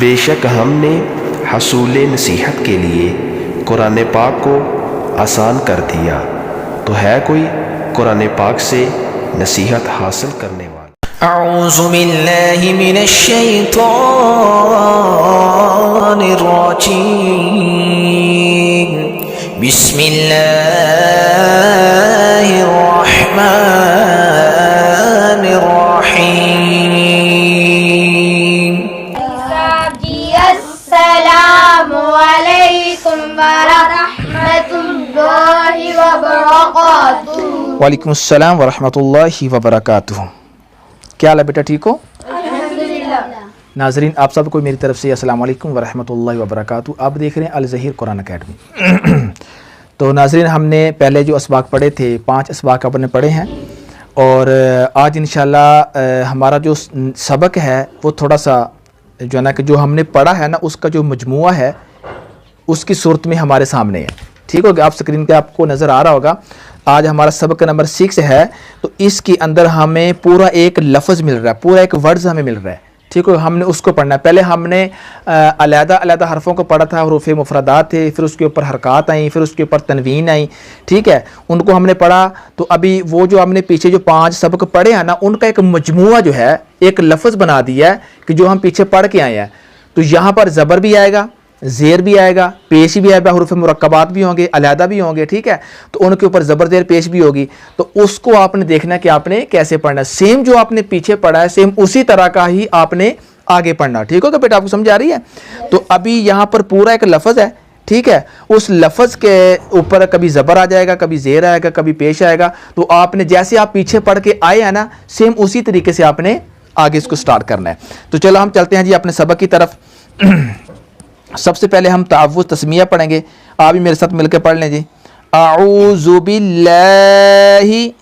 बेशक हमने हसूल नसीहत के लिए कुरान पाक को आसान कर दिया, तो है कोई कुरान पाक से नसीहत हासिल करने वाला। अऊज़ु बिल्लाहि मिनश शैतानिर रजीम। बिस्मिल्लाहिर रहमानिर रहीम। अस्सलामु अलैकुम व रहमतुल्लाहि व बरकातुहू। वालेकुम अस्सलाम व रहमतुल्लाहि व बरकातुहू। क्या हाल है बेटा, ठीक हो? अल्हम्दुलिल्लाह। नाजरीन, आप सबको मेरी तरफ से अस्सलाम वालेकुम व रहमतुल्लाहि व बरकातुहू। आप देख रहे हैं अल ज़हीर कुरान अकेडमी। तो नाजरीन, हमने पहले जो असबाक पढ़े थे, 5 असबाक अपने पढ़े हैं, और आज इंशाल्लाह हमारा जो सबक है वो थोड़ा सा जो है ना कि जो हमने पढ़ा है ना उसका जो मजमुआ है उसकी सूरत में हमारे सामने है। ठीक हो गया? आप स्क्रीन पे आपको नज़र आ रहा होगा। आज हमारा सबक नंबर 6 है, तो इसके अंदर हमें पूरा एक लफ्ज़ मिल रहा है, पूरा एक वर्ड्स हमें मिल रहा है। ठीक है, हमने उसको पढ़ना है। पहले हमने अलग-अलग हरफों को पढ़ा था, हुरूफ़ मुफ़रदात थे, फिर उसके ऊपर हरकात आई, फिर उसके ऊपर तनवीन आई। ठीक है, उनको हमने पढ़ा। तो अभी वो जो हमने पीछे जो 5 सबक पढ़े हैं ना, उनका एक मजमुआ जो है, एक लफ्ज़ बना दिया है कि जो हम पीछे पढ़ के आए हैं। तो यहाँ पर ज़बर भी आएगा, ज़ेर भी आएगा, पेश भी आएगा, हुरूफ़ मुरक्कबात भी होंगे, अलहदा भी होंगे। ठीक है, तो उनके ऊपर ज़बर ज़ेर पेश भी होगी। तो उसको आपने देखना कि आपने कैसे पढ़ना है। सेम जो आपने पीछे पढ़ा है, सेम उसी तरह का ही आपने आगे पढ़ना। ठीक होगा बेटा? आपको समझ आ रही है? तो अभी यहाँ पर पूरा एक लफ्ज़ है। ठीक है, उस लफ्ज़ के ऊपर कभी ज़बर आ जाएगा, कभी ज़ेर आएगा, कभी पेश आएगा। तो आपने जैसे आप पीछे पढ़ के आए हैं ना, सेम उसी तरीके से आपने आगे इसको स्टार्ट करना है। तो चलो हम चलते हैं जी अपने सबक की तरफ। सबसे पहले हम तावुज़ तस्मिया पढ़ेंगे। आप भी मेरे साथ मिलकर पढ़ लें जी। अऊज़ु बिल्लाहि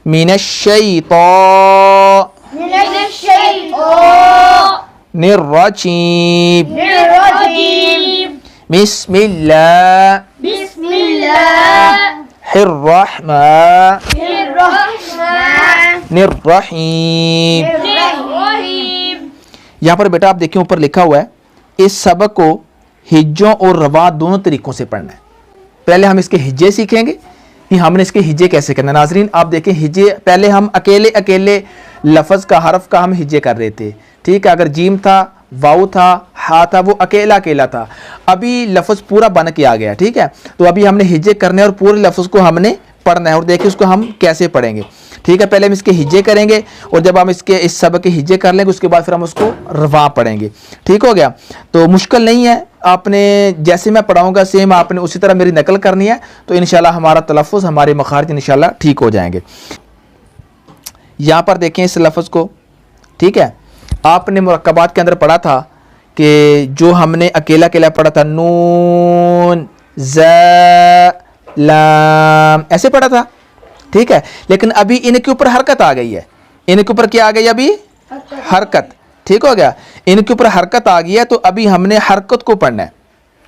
मिनश शैतानिर रजीम। बिस्मिल्लाहिर रहमानिर रहीम। यहाँ पर बेटा आप देखिए ऊपर लिखा हुआ है, इस सबक को हिज्जों और रवा दोनों तरीकों से पढ़ना है। पहले हम इसके हिज्जे सीखेंगे कि हमने इसके हिज्जे कैसे करना है। नाजरीन आप देखें, हिज्जे पहले हम अकेले अकेले लफ्ज़ का, हरफ का हम हिज्जे कर रहे थे। ठीक है, अगर जीम था, वाऊ था, हा था, वो अकेला अकेला था। अभी लफ्ज़ पूरा बन के आ गया। ठीक है, तो अभी हमने हिज्जे करने और पूरे लफ्ज़ को हमने पढ़ना है, और देखिए उसको हम कैसे पढ़ेंगे। ठीक है, पहले हम इसके हिज्जे करेंगे, और जब हम इसके इस सबक के हिज्जे कर लेंगे उसके बाद फिर हम उसको रवा पढ़ेंगे। ठीक हो गया? तो मुश्किल नहीं है, आपने जैसे मैं पढ़ाऊंगा सेम आपने उसी तरह मेरी नकल करनी है, तो इंशाल्लाह हमारा तलफ़्फ़ुज़, हमारे मखारिज इंशाल्लाह ठीक हो जाएंगे। यहाँ पर देखें इस लफ्ज़ को। ठीक है, आपने मुरक्कबात के अंदर पढ़ा था कि जो हमने अकेला अकेला पढ़ा था, नून ज़ लाम, ऐसे पढ़ा था। ठीक है, लेकिन अभी इनके ऊपर हरकत आ गई है। इनके ऊपर क्या आ गई? अभी हरकत। ठीक हो गया? इनके ऊपर हरकत आ गई है, तो अभी हमने हरकत को पढ़ना है।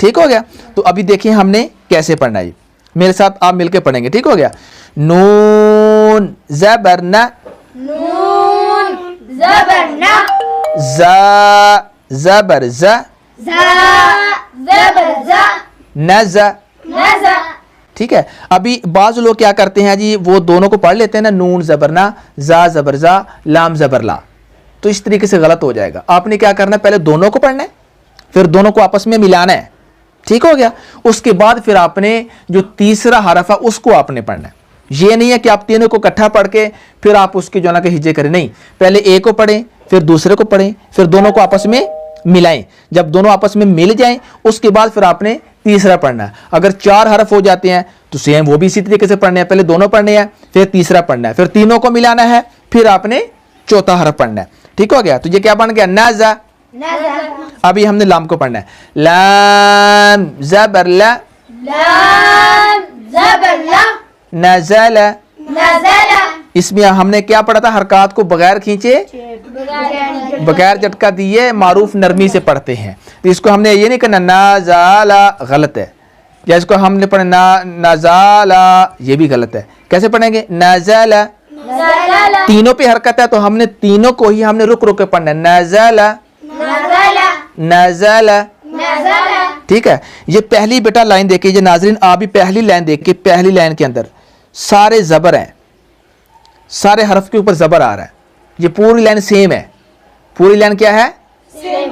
ठीक हो गया? तो अभी देखिए हमने कैसे पढ़ना है, मेरे साथ आप मिलके पढ़ेंगे। ठीक हो गया? नून ज़बरना, नून ज़बरना, ज़ा ज़बर ज़ा, ज़ा ज़बर ज़ा, नज़ा। नज़ा। ठीक है, अभी बाज़ लोग क्या करते हैं जी, वो दोनों को पढ़ लेते हैं ना, नून ज़बरना, ज़ा ज़बर ज़ा, लाम ज़बर ला। तो इस तरीके से गलत हो जाएगा। आपने क्या करना है, पहले दोनों को पढ़ना है, फिर दोनों को आपस में मिलाना है। ठीक हो गया? उसके बाद फिर आपने जो तीसरा हरफ है उसको आपने पढ़ना है। ये नहीं है कि आप तीनों को इकट्ठा पढ़ के फिर आप उसके जो ना के हिज्जे करें, नहीं, पहले एक को पढ़ें, फिर दूसरे को पढ़ें, फिर दोनों को आपस में मिलाएं। जब दोनों आपस में मिल जाएं उसके बाद फिर आपने तीसरा पढ़ना है। अगर 4 हरफ हो जाते हैं तो सेम वो भी इसी तरीके से पढ़ने हैं, पहले दोनों पढ़ने हैं, फिर तीसरा पढ़ना है, फिर तीनों को मिलाना है, फिर आपने चौथा हरफ पढ़ना है। ठीक हो गया? तो ये क्या बन गया? नज़ा। अभी हमने लाम को पढ़ना है, लाम ज़बर ला, लाम ज़बर ला, नज़ल। नज़ल। इसमें हमने क्या पढ़ा था? हरकत को बगैर खींचे, बगैर झटका दिए मारूफ नरमी से पढ़ते हैं। तो इसको हमने ये नहीं करना नज़ाला, गलत है। या इसको हमने पढ़ना नज़ाला, ये भी गलत है। कैसे पढ़ेंगे? नज़ला, नज़ला तीनों पे हरकत है तो हमने तीनों को ही हमने रुक रुक के पढ़ना है। नज़ला नज़ला नज़ला, नज़ला ठीक है। ये पहली बेटा लाइन देखिए, ये नाजरीन आप भी पहली लाइन देखिए, पहली लाइन के अंदर सारे ज़बर हैं, सारे हरफ के ऊपर ज़बर आ रहा है। ये पूरी लाइन सेम है, पूरी लाइन क्या है?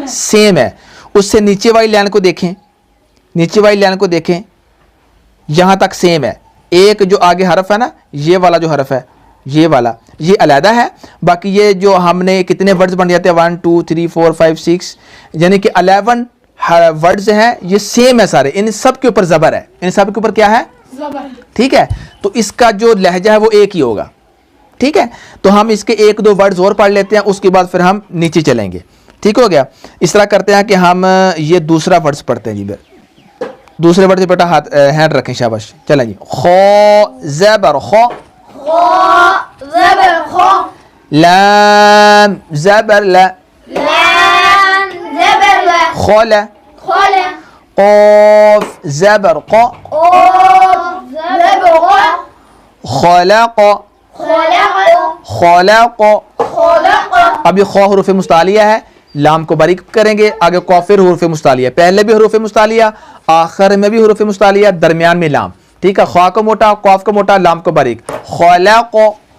सेम है। उससे नीचे वाली लाइन को देखें, नीचे वाली लाइन को देखें, यहाँ तक सेम है। एक जो आगे हरफ है ना, ये वाला जो हरफ है, ये वाला, ये अलहदा है। बाकी ये जो हमने कितने वर्ड्स बन जाते हैं 1 2 3 4 5 6 यानी कि 11 वर्ड्स हैं, ये सेम है सारे। इन सब के ऊपर ज़बर है, इन सब के ऊपर क्या है? ठीक है। तो इसका जो लहजा है वो एक ही होगा, ठीक है। तो हम इसके एक दो वर्ड्स और पढ़ लेते हैं, उसके बाद फिर हम नीचे चलेंगे, ठीक हो गया। इस तरह करते हैं कि हम ये दूसरा वर्ड्स पढ़ते हैं जी। दूसरे वर्ड से बेटा हाथ हैंड रखें, शाबाश। चलें जी। खो ज़बर खो, खो ज़बर खो, लाम ज़बर ला, लाम ज़बर ला, खोला, खोला, क़ाफ ज़बर क़, क़ाफ ज़बर क़, खलक़ खलक़, खलक़। खलक़। अब ये खौ हुरूफ़ मुस्तालिया है, लाम को बारीक करेंगे, आगे कौफिर हुरूफ़ मुस्तालिया, पहले भी हुरूफ़ मुस्तालिया, आखिर में भी हुरूफ़ मुस्तालिया, दरमियान में लाम, ठीक है। ख्वा को मोटा, कौफ को मोटा, लाम को बारीक। खलक़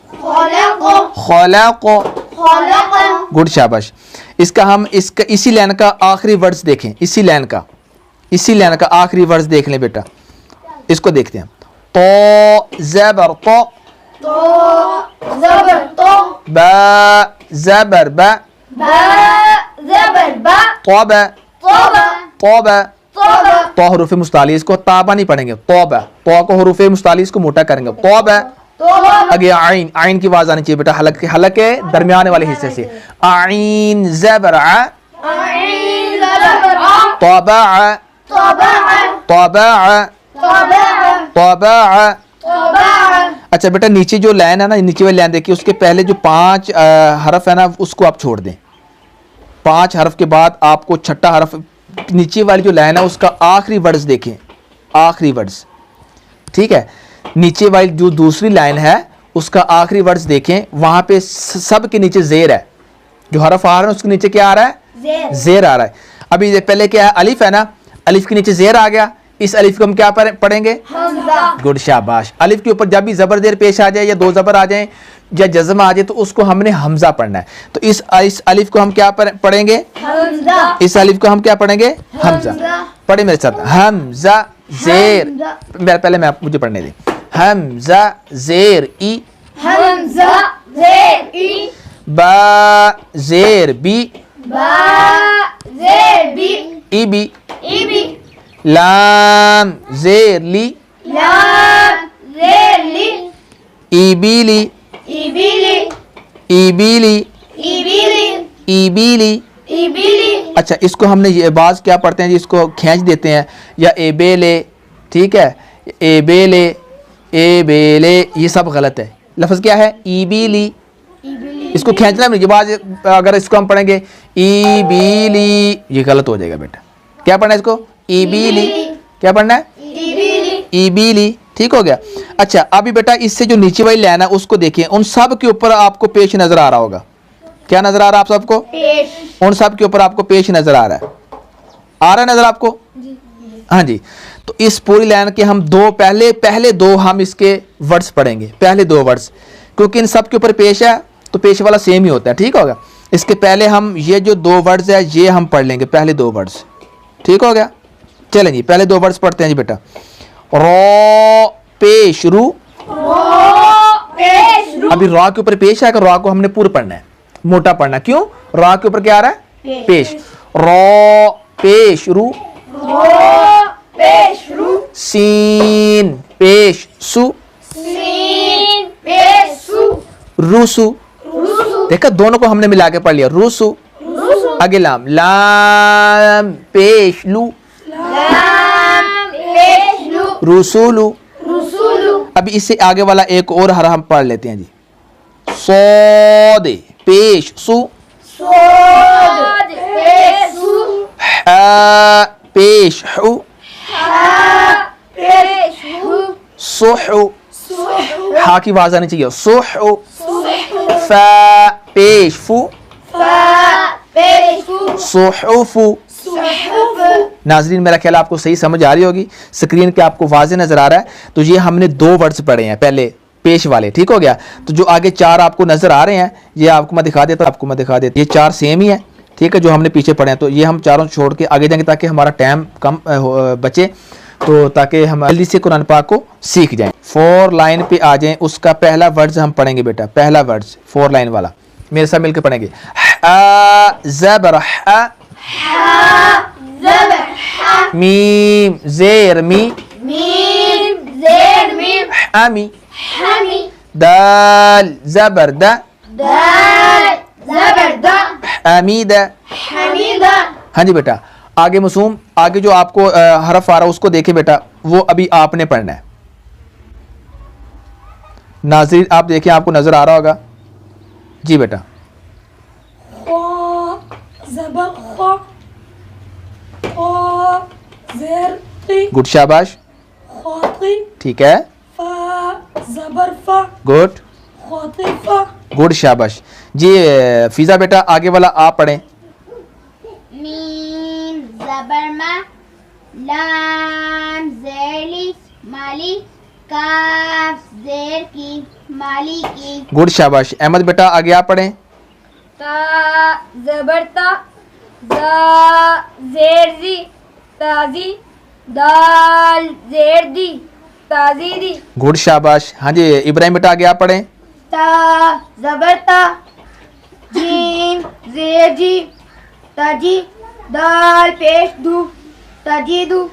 खलक़, खलक़, खलक़। गुड, शाबाश। इसका हम इसका इसी लाइन का आखिरी वर्ड्स देखें, इसी लाइन का आखिरी वर्ड्स देख लें बेटा, इसको देखते हैं। तो ज़बर तो, तो ज़बर तो, बा ज़बर बा, बा ज़बर बा, तौबा तौबा, तौबा। तौबा। तो हुरूफ़ मुस्ताली, इसको ताबा नहीं पढ़ेंगे, तौबा। तो को हुरूफ़ मुस्ताली इसको मोटा करेंगे, तौबा। तौबा। आगे आइन, आइन की आवाज़ आनी चाहिए बेटा, हलक के दरमियाने वाले हिस्से से। आइन ज़बर आ, आइन ज़बर आ, तौबा आ, तौबा, तौबा आ, तौबा, तौबा आ। तौबा। अच्छा बेटा, नीचे जो लाइन है ना, नीचे वाली लाइन देखिए, उसके पहले जो 5 हरफ है ना, उसको आप छोड़ दें। 5 हरफ के बाद आपको छठा हरफ, नीचे वाली जो लाइन है उसका आखिरी वर्ड्स देखें, आखिरी वर्ड्स, ठीक है। नीचे वाली जो दूसरी लाइन है उसका आखिरी वर्ड्स देखें, वहाँ पे सब के नीचे ज़ेर है, जो हरफ आ रहा है उसके नीचे क्या आ रहा है? ज़ेर आ रहा है। अभी ये पहले क्या है? अलिफ है ना, अलिफ के नीचे ज़ेर आ गया, इस अलिफ को हम क्या पढ़ेंगे? हमज़ा। गुड, शाबाश। अलिफ के ऊपर जब भी ज़बर ज़ेर पेश आ जाए या दो ज़बर आ जाए या जज़म आ जाए तो उसको हमने हमज़ा पढ़ना है। तो इस अलिफ को हम क्या पढ़ेंगे? हमज़ा। इस अलिफ को हम क्या पढ़ेंगे? हमज़ा। पढ़े मेरे साथ, हमज़ा ज़ेर, पहले मुझे पढ़ने दें। हमज़ा ज़ेर ई, हमज़ा ज़ेर ई, बा ज़ेर बी, बा ज़ेर बी, इबी, इबी, लाम ज़ेर ली, लाम ज़ेर ली, इबीली, इबीली, इबीली, इबीली, इबीली। इबीली। अच्छा, इसको हमने ये बाज क्या पढ़ते हैं जी, इसको खींच देते हैं, या एबेले, ठीक है, एबेले, एबेले, ये सब गलत है। लफ्ज़ क्या है? ईबीली, इसको खींचना नहीं, बाज अगर इसको हम पढ़ेंगे ईबीली, ये गलत हो जाएगा बेटा। क्या पढ़ना है इसको? ईबीली। क्या पढ़ना है? इबीली। ईबीली, ठीक हो गया। अच्छा, अभी बेटा इससे जो नीचे वाली लाइन है उसको देखिए, उन सब के ऊपर आपको पेश नजर आ रहा होगा। क्या नजर आ रहा है आप सबको? पेश। उन सब के ऊपर आपको पेश नजर आ रहा है, आ रहा है नजर आपको? हाँ जी। तो इस पूरी लाइन के हम पहले दो हम इसके वर्ड्स पढ़ेंगे, पहले 2 वर्ड्स, क्योंकि इन सब के ऊपर पेश है तो पेश वाला सेम ही होता है, ठीक होगा। इसके पहले हम ये जो 2 वर्ड्स है ये हम पढ़ लेंगे, पहले 2 वर्ड्स, ठीक हो गया। चलें जी, पहले 2 वर्ड्स पढ़ते हैं जी बेटा। रॉ पेश रू, पेश रू। अभी रॉ के ऊपर पेश है, रॉ को हमने पूरा पढ़ना है, मोटा पढ़ना। क्यों? रॉ के ऊपर क्या आ रहा है? पेश। रॉ पेश रू, पेश रू, सीन पेश सु, सीन पेश सु, रूसु। रूसु, देखा, दोनों को हमने मिला के पढ़ लिया, रूसु। रूसु, आगे लाम, लाम पेश लू, लाम पेश लू, रूसुलू। रूसुलू। अभी इससे आगे वाला एक और हर हम पढ़ लेते हैं जी। सौदे पेश सु, सोद पेश सु, हा पेश हु, हा पेश हु, सुहु। सुहु, हा की आवाज आनी चाहिए, सुहु। फा पेश फू फा पेश फू सुहुफु। सुहुफ नाजरीन मेरा ख्याल आपको सही समझ आ रही होगी, स्क्रीन पे आपको वाजे नजर आ रहा है। तो ये हमने 2 वर्ड्स पढ़े हैं पहले पेश वाले, ठीक हो गया। तो जो आगे 4 आपको नजर आ रहे हैं ये आपको मैं दिखा देता हूं, ये 4 सेम ही है, ठीक है, जो हमने पीछे पढ़े हैं। तो ये हम चारों छोड़ के आगे जाएंगे ताकि हमारा टाइम कम बचे, तो ताकि हम जल्दी से कुरान पाक को सीख जाएं। 4 लाइन पे आ जाएं, उसका पहला वर्ड्स हम पढ़ेंगे बेटा, पहला वर्ड्स 4 लाइन वाला मेरे साथ मिलकर पढ़ेंगे। ज़बर ज़बर हा मीम ज़ेर मी मीम ज़ेर मीम हामी हमी दाल ज़बर दा दाल ज़बर दा हमीदा। हमीदा। हाँ जी बेटा, आगे मासूम, आगे जो आपको हरफ आ रहा है उसको देखें बेटा, वो अभी आपने पढ़ना है। नाज़रीन आप देखें, आपको नजर आ रहा होगा जी बेटा। ज़बर ख़ ख़ ज़ेर क़ी गुड, शाबाश, ख़ाती ठीक है, फ़ा ज़बर फ़ा गुड ख़ातिफ़ा। गुड, शाबाश जी। फिजा बेटा आगे वाला आप पढ़ें। मीम ज़बर मा लाम ज़ेर लिफ माली काफ ज़ेर की माली की गुड, शाबाश। अहमद बेटा आगे आप पढ़ें। ता ज़बर ता ज़ा ज़ेर ज़ी ताज़ी दाल ज़ेर दी ताज़ी दी गुड, शाबाश। हाँ जी इब्राहिम बेटा आगे आप पढ़ें। ता ज़बर ता जीम ज़ेर जी ताजी दाल पेश दू ताजी दू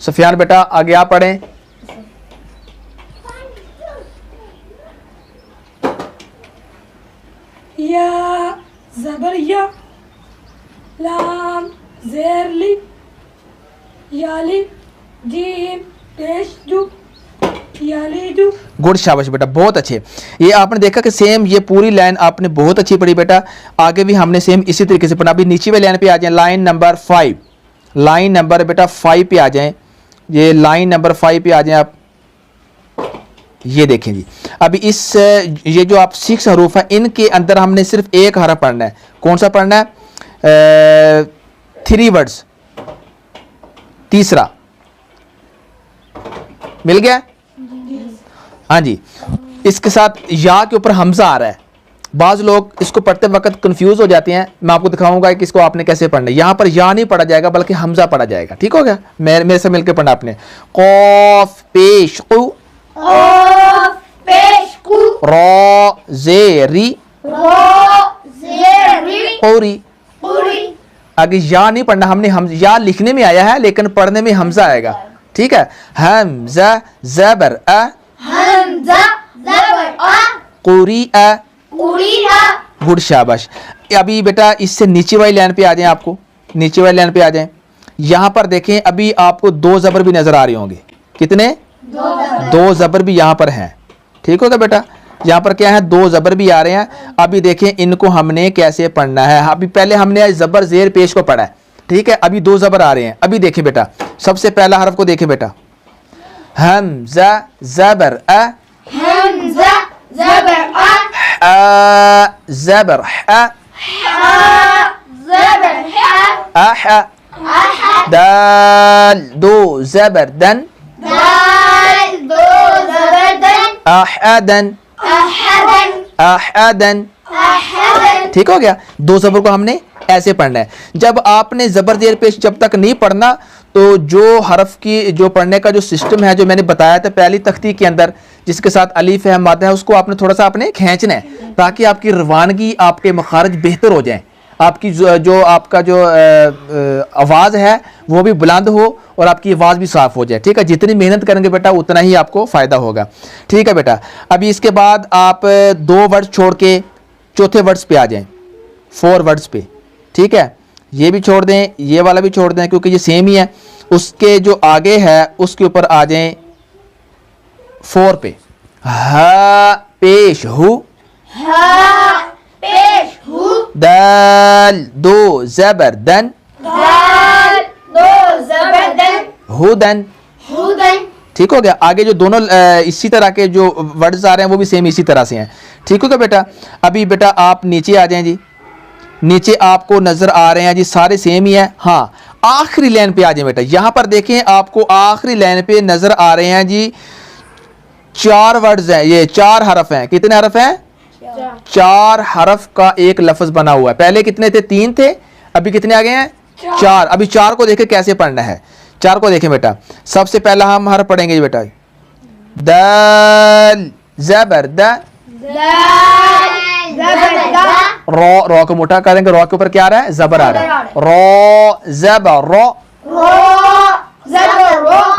सुफियान बेटा आगे आप पढ़ें। या ज़बर या लाम ज़ेर ली याली जीम पेश दू याली दू। गुड, शाबाश बेटा, बहुत अच्छे। ये आपने देखा कि सेम ये पूरी लाइन आपने बहुत अच्छी पढ़ी बेटा। आगे भी हमने सेम इसी तरीके से पढ़ा। अभी नीचे वाली लाइन पे आ जाएं, लाइन नंबर 5, लाइन नंबर बेटा 5 पे आ जाएं। ये लाइन नंबर 5 पे आ जाएं आप, ये देखें जी। अभी इस ये जो आप 6 हरूफ हैं इनके अंदर हमने सिर्फ एक हरफ पढ़ना है। कौन सा पढ़ना है? 3 वर्ड्स, तीसरा मिल गया। हाँ जी, इसके साथ या के ऊपर हमजा आ रहा है। बाज़ लोग इसको पढ़ते वक्त कंफ्यूज हो जाते हैं। मैं आपको दिखाऊंगा कि इसको आपने कैसे पढ़ना है। यहाँ पर या नहीं पढ़ा जाएगा बल्कि हमजा पढ़ा जाएगा, ठीक हो गया। मेरे से मिलकर पढ़ना आपने। कौफ पेश कु क़ाफ पेश कु रा ज़ेरी रा ज़ेर री कौरी। पूरी आगे या नहीं पढ़ना हमने, हम या लिखने में आया है लेकिन पढ़ने में हमजा आएगा, ठीक है। हमजा ज़बर अ हमजा ज़बर आ कुरी अ। कुरिया गुड, शाबाश। अभी बेटा इससे नीचे वाली लाइन पे आ जाएं, आपको नीचे वाली लाइन पे आ जाएं। यहाँ पर देखें अभी आपको 2 ज़बर भी नजर आ रहे होंगे। कितने? 2 ज़बर भी यहाँ पर हैं, ठीक होगा बेटा। यहाँ पर क्या है? 2 ज़बर भी आ रहे हैं। अभी देखें इनको हमने कैसे पढ़ना है। अभी पहले हमने ज़बर ज़ेर पेश को पढ़ा है, ठीक है। अभी 2 ज़बर आ रहे हैं। अभी देखें बेटा, सबसे पहला हरफ को देखें बेटा, हमजा ज़बर अ हमजा ज़बर आ ज़बर अ ज़बर हा अह दाल दो ज़बर दन दाल दो ज़बर दन अहदन अहदन अहदन। अहदन ठीक हो गया। 2 ज़बर को हमने ऐसे पढ़ना है। जब आपने ज़बर ज़ेर पेश जब तक नहीं पढ़ना तो जो हरफ की जो पढ़ने का जो सिस्टम है जो मैंने बताया था पहली तख्ती के अंदर जिसके साथ अलीफ है मादा है उसको आपने थोड़ा सा आपने खींचना है ताकि आपकी रवानगी आपके मखारज बेहतर हो जाएं, आपकी जो आपका जो आवाज़ है वो भी बुलंद हो और आपकी आवाज़ भी साफ़ हो जाए। ठीक है, जितनी मेहनत करेंगे बेटा उतना ही आपको फ़ायदा होगा। ठीक है बेटा, अभी इसके बाद आप 2 वर्ड्स छोड़ के चौथे वर्ड्स पे आ जाएं, 4 वर्ड्स पे। ठीक है, ये भी छोड़ दें, ये वाला भी छोड़ दें क्योंकि ये सेम ही है। उसके जो आगे है उसके ऊपर आ जाएं 4 पे। हा पेश हु हा पेश हु दाल दो ज़बर दन दाल दो ज़बर दन हुदन। हुदन। ठीक हो गया। आगे जो दोनों इसी तरह के जो वर्ड्स आ रहे हैं वो भी सेम इसी तरह से हैं। ठीक होगा बेटा। अभी बेटा आप नीचे आ जाएं जी, नीचे आपको नजर आ रहे हैं जी, सारे सेम ही है। हाँ, आखिरी लाइन पे आ जाए बेटा, यहां पर देखें आपको आखिरी लाइन पे नजर आ रहे हैं जी 4 वर्ड्स हैं, ये 4 हरफ हैं। कितने हरफ हैं? 4 हरफ का एक लफ्ज बना हुआ है। पहले कितने थे? 3 थे, अभी कितने आ गए हैं? 4। अभी 4 को देखें कैसे पढ़ना है। 4 को देखें बेटा, सबसे पहला हम हरफ पढ़ेंगे जी बेटा, दाल ज़बर दा, रॉ, रॉ को मोटा करेंगे, रॉ के ऊपर क्या आ रहा है? ज़बर आ रहा है। रॉ ज़बर रॉ,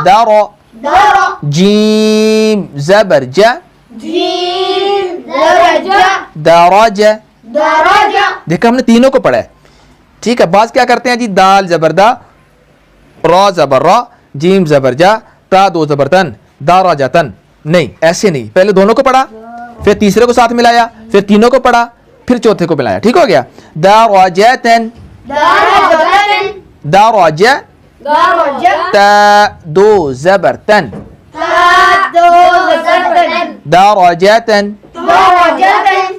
दा रॉ, जीम ज़बर जा, दराजा। देखो हमने तीनों को पढ़ा है, ठीक है। बात क्या करते हैं जी, दाल ज़बर दा, रॉ ज़बर रॉ, जीम ज़बर जा, ता दो ज़बर तन, दाराजा तन। नहीं, ऐसे नहीं, पहले दोनों को पढ़ा, फिर तीसरे को साथ मिलाया, फिर तीनों को पढ़ा, फिर चौथे को मिलाया। ठीक हो गया। दाराजतन, दाराजा, ता दो ज़बर तन, दाराजतन,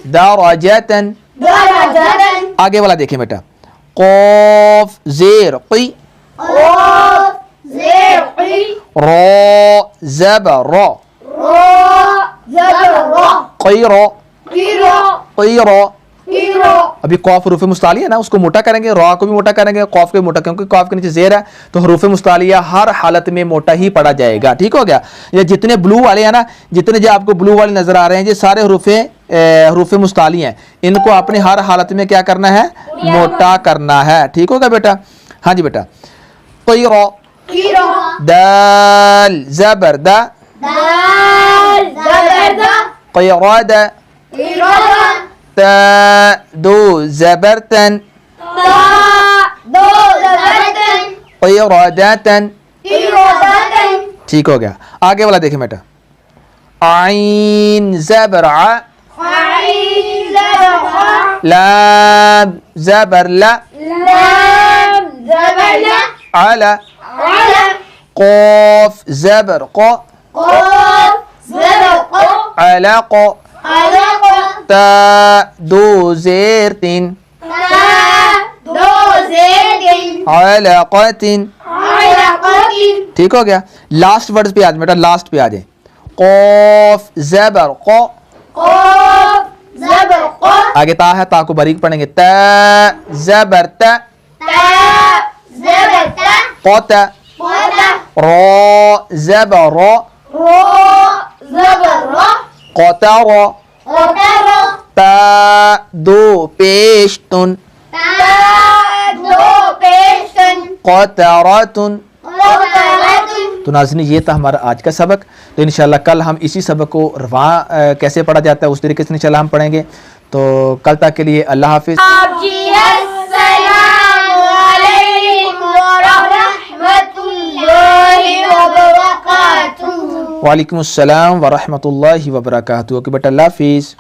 दाराजतन। आगे वाला देखें बेटा, क़ाफ ज़ेर क़ी, रॉ ज़बर रॉ, क़ीरा, क़ीरा। अभी कॉफ हरूफ मुस्तालिया है ना, उसको मोटा करेंगे, रॉ को भी मोटा करेंगे, कॉफ को भी मोटा, क्योंकि कॉफ के नीचे ज़ेर है तो हरूफ मुस्तालिया हर हालत में मोटा ही पढ़ा जाएगा। ठीक हो गया। ये जितने ब्लू वाले हैं ना, जितने जो आपको ब्लू वाले नजर आ रहे हैं, ये सारे हरूफ मुस्तालिया हैं, इनको आपने हर हालत में क्या करना है? मोटा करना है। ठीक होगा बेटा। हाँ जी बेटा, क़ीरा, दाल ज़बर दा, क़ीरादा, ता दो ज़बर तन, क़ीरादतन। ठीक हो गया। आगे वाला देखें बेटा, आइन ज़बर आ, लाम ज़बर ला, अला, क़ाफ ज़बर क़ा, अलक़, ता दो ज़ेर तीन, अलक़तिन। ठीक हो गया। लास्ट वर्ड्स पे आ जाए बेटा, लास्ट पे आ जाए, क़ाफ ज़बर क़ा, आगे ता है, ता को बारीक पढ़ेंगे, ता ज़बर ता, क़ता, रॉ ज़बर रॉ, क़तरा, ता दो पेश तुन, क़तरातुन। तो नाज़रीन, ये था हमारा आज का सबक। तो इंशाल्लाह कल हम इसी सबक को रवा कैसे पढ़ा जाता है उस तरीके से इंशाल्लाह हम पढ़ेंगे। तो कल तक के लिए अल्लाह हाफिज़। वालेकुम अस्सलाम व रहमतुल्लाहि व बरकातुहू। ओके बेटा, अल्लाह हाफिज़।